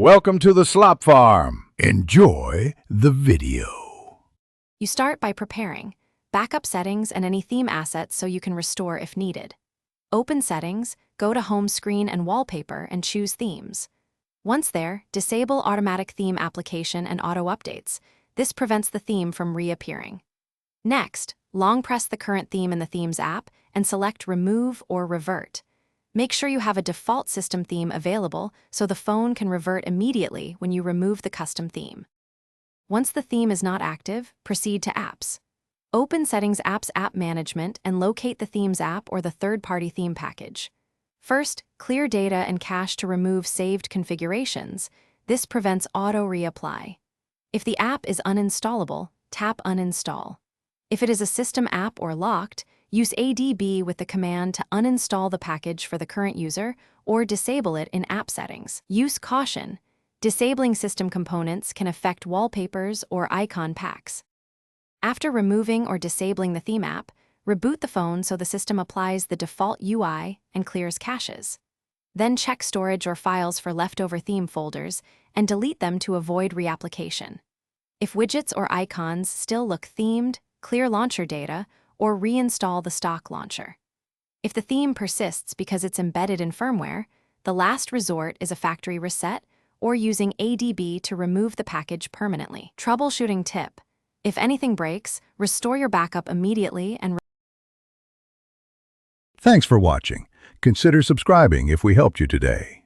Welcome to the Slop Farm. Enjoy the video. You start by preparing backup settings and any theme assets so you can restore if needed. Open Settings, go to Home Screen and Wallpaper and choose Themes. Once there, disable Automatic Theme Application and Auto Updates. This prevents the theme from reappearing. Next, long press the current theme in the Themes app and select Remove or Revert. Make sure you have a default system theme available so the phone can revert immediately when you remove the custom theme. Once the theme is not active, proceed to Apps. Open Settings Apps App Management and locate the Themes app or the third-party theme package. First, clear data and cache to remove saved configurations. This prevents auto-reapply. If the app is uninstallable, tap Uninstall. If it is a system app or locked, use ADB with the command to uninstall the package for the current user or disable it in App Settings. Use caution. Disabling system components can affect wallpapers or icon packs. After removing or disabling the theme app, reboot the phone so the system applies the default UI and clears caches. Then check storage or files for leftover theme folders and delete them to avoid reapplication. If widgets or icons still look themed, clear launcher data, or reinstall the stock launcher. If the theme persists because it's embedded in firmware, the last resort is a factory reset or using ADB to remove the package permanently. Troubleshooting tip: if anything breaks, restore your backup immediately and Thanks for watching. Consider subscribing if we helped you today.